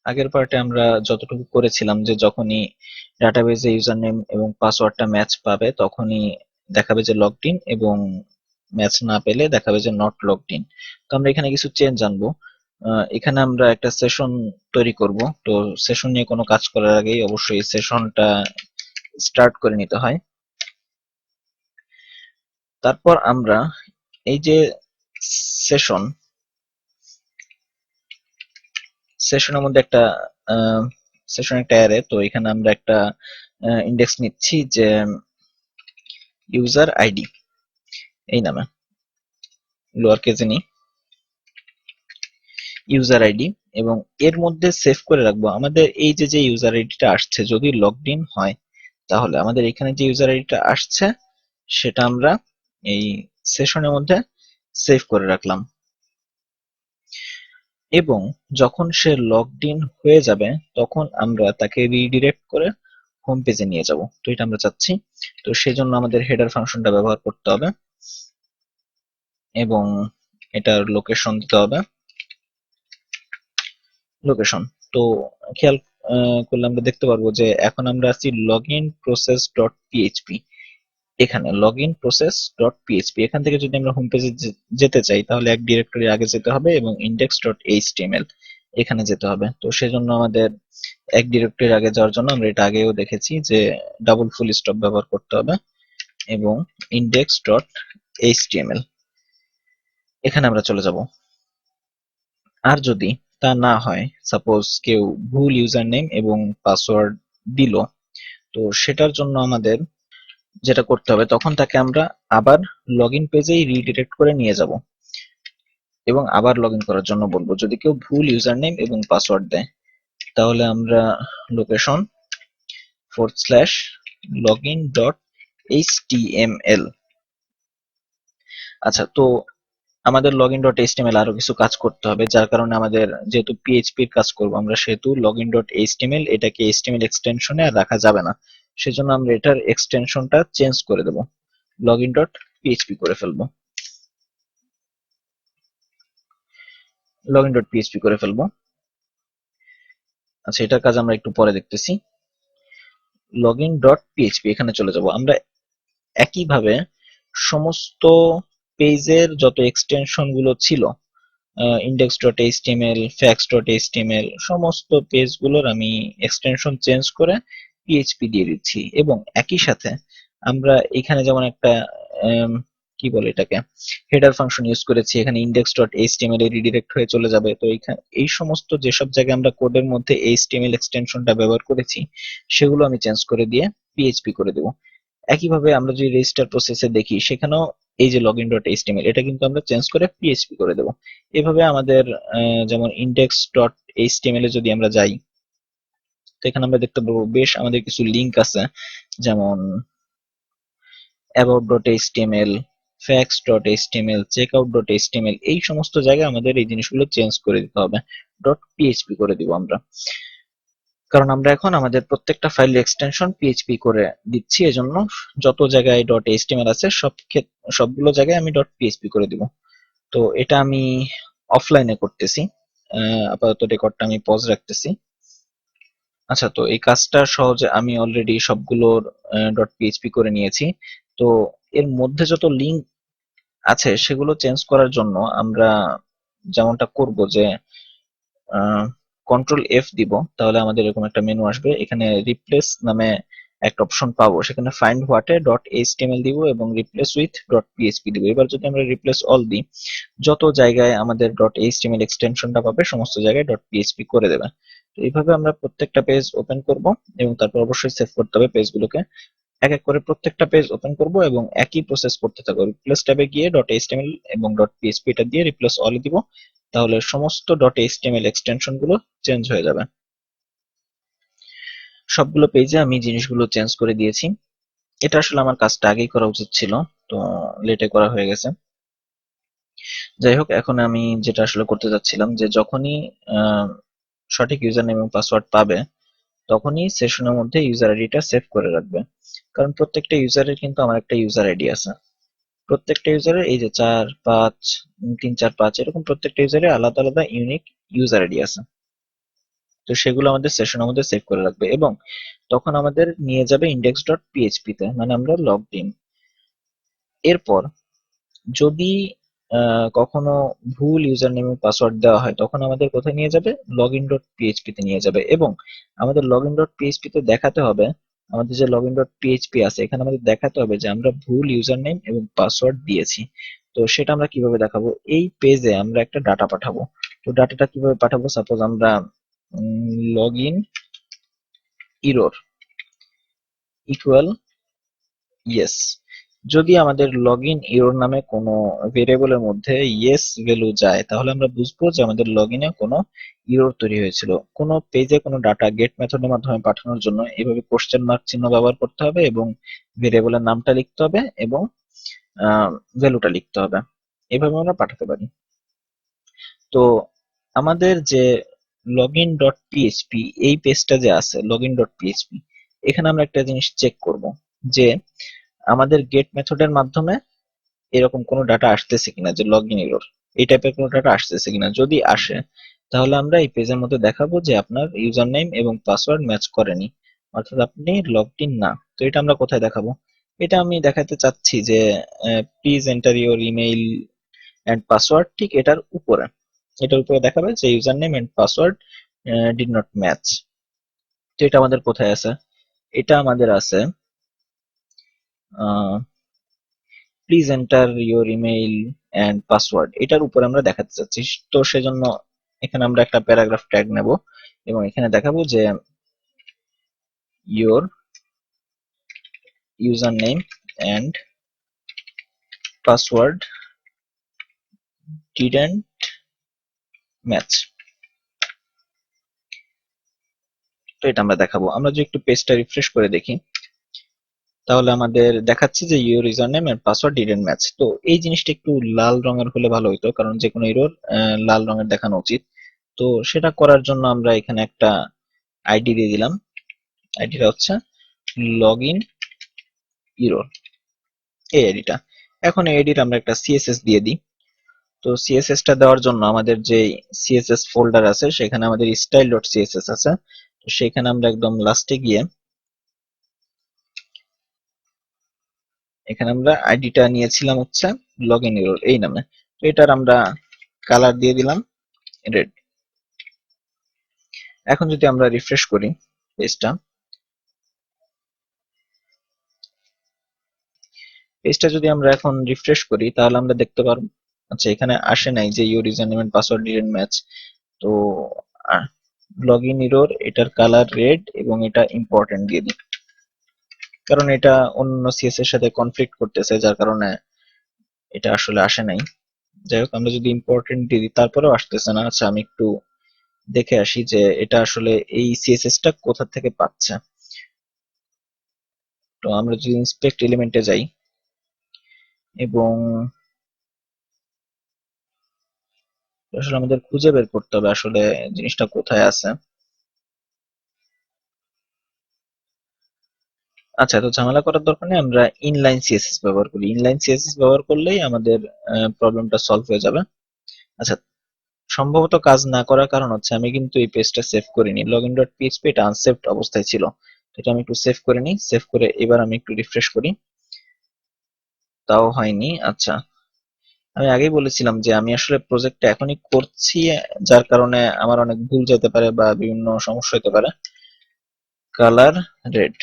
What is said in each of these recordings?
আগের পার্টে আমরা যতটুকু করেছিলাম যে যখনই ডাটাবেজে ইউজার নেম এবং পাসওয়ার্ডটা ম্যাচ পাবে তখনই দেখাবে যে লগড ইন, এবং ম্যাচ না পেলে দেখাবে যে নট লগড ইন। তো আমরা এখানে কিছু চেঞ্জ আনবো। এখানে আমরা একটা সেশন তৈরি করব। তো সেশন নিয়ে কোনো কাজ করার আগেই অবশ্যই সেশনটা স্টার্ট করে নিতে হয়। তারপর আমরা এই যে সেশন সেশনের মধ্যে একটা সেশন একটা অ্যারে, তো এখানে আমরা একটা ইন্ডেক্স নিচ্ছি যে ইউজার আইডি এই নামে, লোয়ার কেসে নিই ইউজার আইডি, এবং এর মধ্যে সেভ করে রাখবো আমাদের এই যে যে ইউজার আইডিটা আসছে। যদি লগড ইন হয় তাহলে আমাদের এখানে যে ইউজার আইডিটা আসছে সেটা আমরা এই সেশনের মধ্যে সেভ করে রাখলাম, এবং যখন সে লগড ইন হয়ে যাবে তখন আমরা তাকে রিডিরেক্ট করে হোম পেজে নিয়ে যাব। তো এটা আমরা চাচ্ছি। তো সেই জন্য আমাদের হেডার ফাংশনটা ব্যবহার করতে হবে এবং এটার লোকেশন দিতে হবে লোকেশন। তো খেয়াল করলে আমরা দেখতে পারবো যে এখন আমরা আছি লগইন প্রসেস ডট পিএইচপি। এখানে লগইন প্রসেস ডট পিএইচপি এখান থেকে যদি আমরা হোম পেজে যেতে চাই তাহলে এক ডিরেক্টরি আগে যেতে হবে এবং ইন্ডেক্স ডট এইচটিএমএল এখানে যেতে হবে। তো সেজন্য আমাদের এক ডিরেক্টরির আগে যাওয়ার জন্য আমরা এটা আগেও দেখেছি যে ডাবল ফুল স্টপ ব্যবহার করতে হবে এবং ইন্ডেক্স ডট এইচটিএমএল এখানে আমরা চলে যাব। আর যদি তা না হয়, সাপোজ কেউ ভুল ইউজার নেম এবং পাসওয়ার্ড দিল, তো সেটার জন্য আমাদের যেটা করতে হবে তখন তাকে আমরা আবার লগ ইন পেজেই রিডিরেক্ট করে নিয়ে যাব এবং আবার লগ ইন করার জন্য বলবো। যদি কেউ ভুল ইউজার নেম এবং পাসওয়ার্ড দেয় তাহলে আমরা লোকেশন /login.html। আচ্ছা, তো আমাদের login.html আরো কিছু কাজ করতে হবে, যার কারণে আমাদের যেহেতু পিএইচপি এর কাজ করব আমরা, সেহেতু login.html এটাকে html এক্সটেনশনে আর রাখা যাবে না। সেজন্য আমরা এটার এক্সটেনশনটা চেঞ্জ করে দেব, login.php করে ফেলবো login.php করে ফেলবো। আচ্ছা, এটার কাজ আমরা একটু পরে দেখতেছি। login.php এখানে চলে যাব আমরা। একইভাবে সমস্ত পেজের যত এক্সটেনশন গুলো ছিল, index.html, fax.html, সমস্ত পেজগুলোর আমি এক্সটেনশন চেঞ্জ করে পিএইচপি দিয়ে দিচ্ছি, এবং একই সাথে আমরা এখানে যেমন একটা কি বলে এটাকে হেডার ফাংশন ইউজ করেছি, এখানে index.html এ রিডিরেক্ট হয়ে চলে যাবে। তো এই সমস্ত যেসব জায়গায় আমরা কোডের মধ্যে html এক্সটেনশনটা ব্যবহার করেছি সেগুলো আমি চেঞ্জ করে দিয়ে পিএইচপি করে দেবো। একইভাবে আমরা যদি রেজিস্টার প্রসেসে দেখি সেখানেও এই যে login.html এটা কিন্তু আমরা চেঞ্জ করে পিএইচপি করে দেব। এভাবে আমাদের যেমন index.html এ যদি আমরা যাই তো এখানে আমরা দেখতে পাবো বেশ আমাদের কিছু লিংক আছে, যেমন about.html, fax.html, checkout.html, এই সমস্ত জায়গায় আমাদের এই জিনিসগুলো চেঞ্জ করে দিতে হবে, .php করে দিব আমরা, কারণ আমরা এখন আমাদের প্রত্যেকটা ফাইল এক্সটেনশন পিএইচপি করে দিচ্ছি। এজন্য যত জায়গায় .html আছে সবগুলো জায়গায় আমি .php করে দিব। তো এটা আমি অফলাইনে করতেছি, আপাতত রেকর্ডটা আমি পজ রাখতেছি। আচ্ছা, তো এই কাজটা সহজে আমি অলরেডি সবগুলোর .php করে নিয়েছি। তো এর মধ্যে যত লিঙ্ক আছে সেগুলো চেঞ্জ করার জন্য আমরা যেমনটা করব যে কন্ট্রোল এফ দিব, তাহলে আমাদের এরকম একটা মেনু আসবে। এখানে রিপ্লেস নামে একটা অপশন পাবো, সেখানে ফাইন্ড হোয়াট এ .html দিব এবং রিপ্লেস উইথ .php দিব। এবার যদি আমরা রিপ্লেস অল দিই, যত জায়গায় আমাদের .html এক্সটেনশনটা পাবে সমস্ত জায়গায় .php করে দেবে। তো এইভাবে আমরা প্রত্যেকটা পেজ ওপেন করব এবং তারপর অবশ্যই সেভ করতে হবে পেজগুলোকে। এক এক করে প্রত্যেকটা পেজ ওপেন করব এবং একই প্রসেস করতে থাকবো। রিপ্লেস ট্যাবে গিয়ে .html এবং .php এটা দিয়ে রিপ্লেস অল দিব, তাহলে সমস্ত .html এক্সটেনশন গুলো চেঞ্জ হয়ে যাবে। সবগুলো পেজে আমি জিনিসগুলো চেঞ্জ করে দিয়েছি। এটা আসলে আমার কাজটা আগেই করা উচিত ছিল, তো লেটে করা হয়ে গেছে। যাই হোক, এখন আমি যেটা আসলে করতে যাচ্ছিলাম যে যখনই সঠিক ইউজার নেম এবং পাসওয়ার্ড পাবে তখনই সেশনের মধ্যে ইউজার আইডিটা সেভ করে রাখবে, কারণ প্রত্যেকটা ইউজারের কিন্তু আমার একটা ইউজার আইডি আছে। প্রত্যেকটা ইউজারের এই যে 4 5 3 4 5 এরকম প্রত্যেকটা ইউজারের আলাদা আলাদা ইউনিক ইউজার আইডি আছে। তো সেগুলো আমাদের সেশনের মধ্যে সেভ করে রাখবে এবং তখন আমাদের নিয়ে যাবে index.php তে, মানে আমরা লগড ইন। এরপর যদি কখনো ভুল ইউজার নেম এবং পাসওয়ার্ড দেওয়া হয় তখন আমাদের কোথায় নিয়ে যাবে, login.php তে নিয়ে যাবে এবং আমাদের login.php তে দেখাতে হবে, আমাদের যে login.php আছে এখানে আমাদের দেখাতে হবে যে আমরা ভুল ইউজার নেম এবং পাসওয়ার্ড দিয়েছি। তো সেটা আমরা কিভাবে দেখাবো, এই পেজে আমরা একটা ডাটা পাঠাবো। তো ডাটাটা কিভাবে পাঠাবো, সাপোজ আমরা লগইন এরর ইকুয়াল ইয়েস। যদি আমাদের লগইন এরর নামে কোনো ভেরিয়েবলের মধ্যে ইয়েস ভ্যালু যায় তাহলে আমরা বুঝবো যে আমাদের লগইনে কোনো এরর তৈরি হয়েছিল। কোনো পেজে কোনো ডাটা গেট মেথডের মাধ্যমে পাঠানোর জন্য এভাবে কোশ্চেন মার্ক চিহ্ন ব্যবহার করতে হবে এবং ভেরিয়েবলের নামটা লিখতে হবে এবং ভ্যালুটা লিখতে হবে, এভাবে আমরা পাঠাতে পারি। তো আমাদের যে login.php এই পেজটা যে আছে login.php, এখানে আমরা একটা জিনিস চেক করব যে আমাদের গেট মেথডের মাধ্যমে এরকম কোনো ডাটা আসতেছে কিনা, যে লগইন এরর এই টাইপের কোনো ডাটা আসতেছে কিনা। যদি আসে তাহলে আমরা এই পেজের মধ্যে দেখাবো যে আপনার ইউজার নেম এবং পাসওয়ার্ড ম্যাচ করেনি, অর্থাৎ আপনি লগড ইন না। তো এটা আমরা কোথায় দেখাবো, এটা আমি দেখাতে চাচ্ছি যে please enter your email and password, ঠিক এটার উপরে দেখাবে যে user name and password did not match. তো এটা আমাদের কোথায় আছে, এটা আমাদের আছে please enter your email and password, এটার উপরে আমরা দেখাতে চাচ্ছি। তো সেজন্য এখানে আমরা একটা প্যারাগ্রাফ ট্যাগ নেব এবং এখানে দেখাবো যে your user name and password didn't match. তো এটা আমরা দেখাবো। আমরা যদি একটু পেজটা রিফ্রেশ করে দেখি তাহলে আমাদের দেখাচ্ছে যে your user name and password didn't match. তো এই জিনিসটা একটু লাল রঙের হলে ভালো হতো, কারণ যে কোনো এরর লাল রঙের দেখানো উচিত। তো সেটা করার জন্য আমরা এখানে একটা আইডি দিয়ে দিলাম, আইডিটা হচ্ছে লগইন এরর, এই আইডিটা। এখন এই আইডির আমরা একটা সিএসএস দিয়ে দিই। তো সিএসএস টা দেওয়ার জন্য আমাদের যে সিএসএস ফোল্ডার আছে সেখানে আমাদের style.css আছে। তো সেখানে আমরা একদম লাস্টে গিয়ে এখানে আমরা আইডিটা নিয়েছিলাম হচ্ছে লগইন এরর এই নামে। তো এটার আমরা কালার দিয়ে দিলাম রেড। এখন যদি আমরা রিফ্রেশ করি পেজটা যদি আমরা এখন রিফ্রেশ করি তাহলে আমরা দেখতে পারবো, আচ্ছা এখানে আসে নাই যে your user name and password didn't match. তো লগইন এরর, এটার কালার রেড এবং এটা ইম্পর্টেন্ট দিয়ে দিই, কারণ এটা অন্য সিএস এর সাথে কনফ্লিক্ট করতেছে যার কারণে এটা আসলে আসে নাই। যাই হোক, আমরা যদি ইম্পর্টেন্ট দিয়ে দিই তারপরেও আসতেছে না। আচ্ছা আমি একটু দেখে আসি যে এটা আসলে এই সিএসএস টা কোথা থেকে পাচ্ছে। তো আমরা যদি ইন্সপেক্ট এলিমেন্টে যাই এবং আসলে আমাদের খুঁজে বের করতে হবে আসলে জিনিসটা কোথায় আছে। আচ্ছা, তো ঝামেলা করার দরকার নেই, আমরা ইনলাইন সিএসএস ব্যবহার করি। ইনলাইন সিএসএস ব্যবহার করলেই আমাদের প্রবলেমটা সলভ হয়ে যাবে। আচ্ছা, সম্ভবত কাজ না করার কারণ হচ্ছে আমি কিন্তু এই পেজটা সেভ করিনি, login.php এটা আনসেভড অবস্থায় ছিল। তো এটা আমি একটু সেভ করে নিই, সেভ করে এবার আমি একটু রিফ্রেশ করি, তাও হয়নি। আচ্ছা, আমি আগেই বলেছিলাম যে আমি আসলে প্রজেক্টটা এখনই করছি, যার কারণে আমার অনেক ভুল যেতে পারে বা বিভিন্ন সমস্যা হতে পারে। কালার রেড,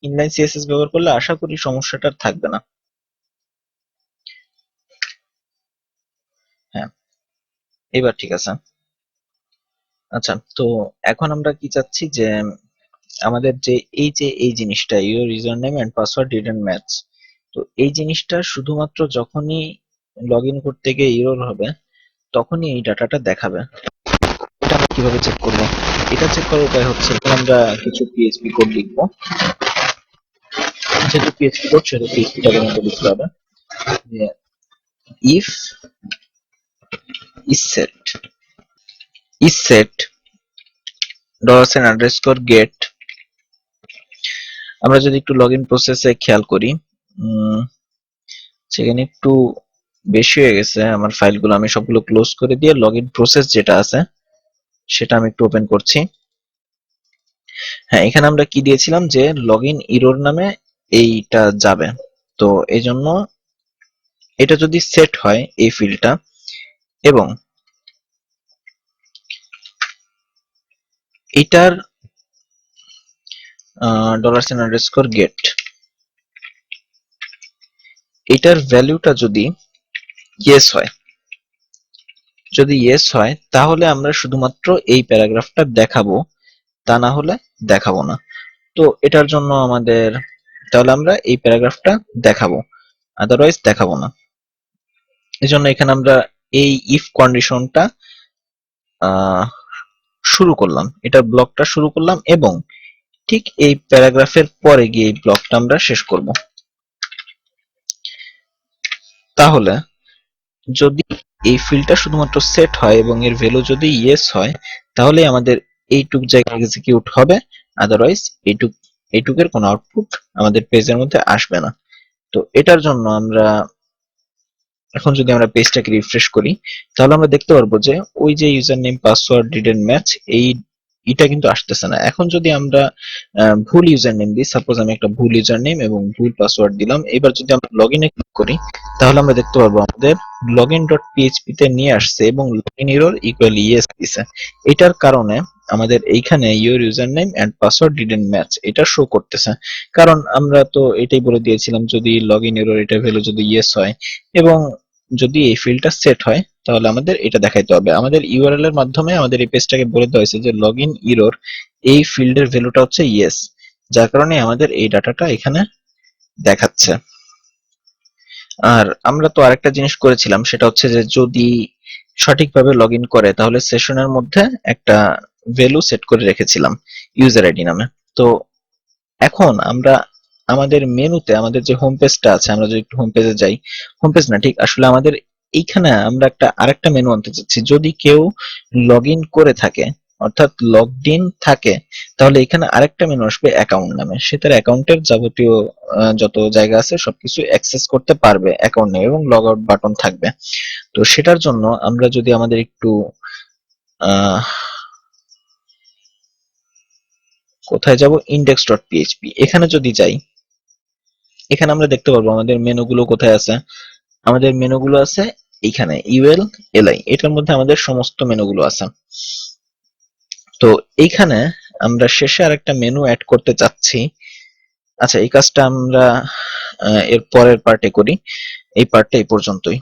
ইনলাইন সিএসএস ব্যবহার করলে আশা করি সমস্যাটা আর থাকবে না। হ্যাঁ, এবার ঠিক আছে। আচ্ছা, তো এখন আমরা কি চাচ্ছি যে আমাদের যে এই জিনিসটা your user name and password didn't match, তো এই জিনিসটা শুধুমাত্র যখনই লগ ইন করতে গিয়ে এরর হবে তখনই এই ডাটাটা দেখাবে। এটা আমরা কিভাবে চেক করব, এটা চেক করার উপায় হচ্ছে এখানে আমরা কিছু পিএইচপি কোড লিখবো, যেহেতু পিএইচপি কোড সেহেতু পিএইচপি টাকে মতো লিখতে হবে যে ইফ is set $_ get, আমরা যদি একটু লগ ইন প্রসেসে খেয়াল করি সেখানে একটু বেশি হয়ে গেছে আমার ফাইলগুলো, আমি সবগুলো ক্লোজ করে দিয়ে লগ ইন প্রসেস যেটা আছে সেটা আমি একটু ওপেন করছি। হ্যাঁ, এখানে আমরা কি দিয়েছিলাম যে লগইন ইরর নামে এইটা যাবে। তো এই জন্য এটা যদি সেট হয় এই ফিল্ডটা এবং এটার $_ get এটার ভ্যালুটা যদি ইয়েস হয়, যদি ইয়েস হয় তাহলে আমরা শুধুমাত্র এই প্যারাগ্রাফটা দেখাবো, তা না হলে দেখাবো না। তো এটার জন্য আমাদের তাহলে আমরা এই প্যারাগ্রাফটা দেখাবো, আদারওয়াইজ দেখাবো না। এজন্য এখানে আমরা এই ইফ কন্ডিশনটা শুরু করলাম, এটার ব্লকটা শুরু করলাম এবং ঠিক এই প্যারাগ্রাফের পরে গিয়ে এই ব্লকটা আমরা শেষ করব। তাহলে যদি এই ফিল্ডটা শুধুমাত্র সেট হয় এবং এর ভ্যালু যদি ইয়েস হয় তাহলে আমাদের এইটুক জায়গায় এক্সিকিউট হবে, আদারওয়াইজ এইটুকের কোনো আউটপুট আমাদের পেজের মধ্যে আসবে না। তো এটার জন্য আমরা এখন যদি আমরা পেজটাকে রিফ্রেশ করি তাহলে আমরা দেখতে পারবো যে ওই যে user name password didn't match এটা কিন্তু আসতেছে না। এখন যদি আমরা ভুল ইউজার নেম দিই, সাপোজ আমি একটা ভুল ইউজার নেম এবং ভুল পাসওয়ার্ড দিলাম, এবার যদি আমরা লগইনে ক্লিক করি তাহলে আমরা দেখতে পারবো আমাদের login.php তে নিয়ে আসছে এবং লগইন এরর ইকুয়াল ইয়েস দিছে। এটার কারণে আমাদের এইখানে your user name and password didn't match এটা শো করতেছে, কারণ আমরা তো এটাই বলে দিয়েছিলাম যদি লগইন এরর এটা ভ্যালু যদি ইয়েস হয় এবং যদি এই ফিল্ডটা সেট হয় তাহলে আমাদের এটা দেখাইতে হবে। আমাদের ইউআরএল এর মাধ্যমে আমাদের এই পেজটাকে বলে দেওয়া হয়েছে যে লগইন এরর এই ফিল্ডের ভ্যালুটা হচ্ছে ইয়েস, যার কারণে আমাদের এই ডাটাটা এখানে দেখাচ্ছে। আর আমরা তো আরেকটা জিনিস করেছিলাম, সেটা হচ্ছে যে যদি সঠিকভাবে লগইন করে তাহলে সেশনের মধ্যে একটা ভ্যালু সেট করে রেখেছিলাম ইউজার আইডি নামে। তো এখন আমরা আমাদের মেনুতে আমাদের যে হোম পেজটা আছে, আমরা যদি একটু হোম পেজে যাই, হোম পেজ না ঠিক আসলে আমাদের এইখানে আমরা আরেকটা মেনু আনতে চাচ্ছি। যদি কেউ লগ ইন করে থাকে অর্থাৎ লগড ইন থাকে তাহলে এখানে আরেকটা মেনু আসবে অ্যাকাউন্ট নামে, সে তার অ্যাকাউন্টের যাবতীয় যত জায়গা আছে সবকিছু অ্যাক্সেস করতে পারবে অ্যাকাউন্ট নেই এবং লগ আউট বাটন থাকবে। তো সেটার জন্য আমরা যদি আমাদের একটু আহ কোথায় যাব, index.php এখানে যদি যাই, এখানে আমরা দেখতে পারবো আমাদের মেনুগুলো কোথায় আছে। আমাদের মেনুগুলো আছে এইখানে ইউএল এলআই, এটার মধ্যে আমাদের সমস্ত মেনুগুলো আছে। তো এইখানে আমরা শেষে আরেকটা মেনু অ্যাড করতে চাচ্ছি। আচ্ছা, এই কাজটা আমরা এর পরের পার্টে করি, এই পার্টটা এই পর্যন্তই।